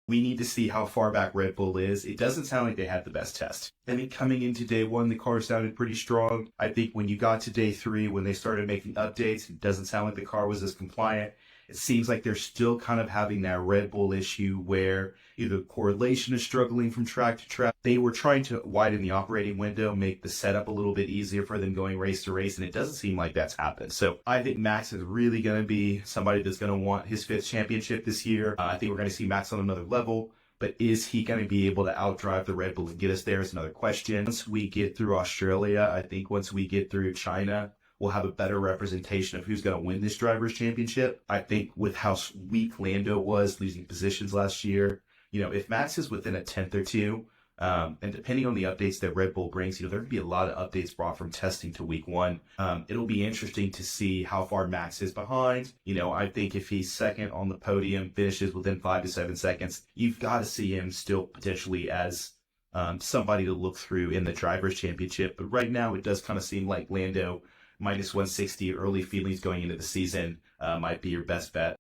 We need to see how far back Red Bull is. It doesn't sound like they had the best test. I think coming into day one, the car sounded pretty strong. I think when you got to day three, when they started making updates, it doesn't sound like the car was as compliant. It seems like they're still kind of having that Red Bull issue where either correlation is struggling from track to track. They were trying to widen the operating window, make the setup a little bit easier for them going race to race, and it doesn't seem like that's happened. So I think Max is really going to be somebody that's going to want his fifth championship this year. I think we're going to see Max on another level. But is he going to be able to outdrive the Red Bull and get us there is another question. Once we get through Australia, I think once we get through China, we'll have a better representation of who's going to win this drivers' championship. I think with how weak Lando was losing positions last year, if Max is within a tenth or two, and depending on the updates that Red Bull brings, there could be a lot of updates brought from testing to week one. It'll be interesting to see how far Max is behind. I think if he's second on the podium, finishes within 5 to 7 seconds, you've got to see him still potentially as somebody to look through in the drivers' championship. But right now, it does kind of seem like Lando minus 160 early feelings going into the season might be your best bet.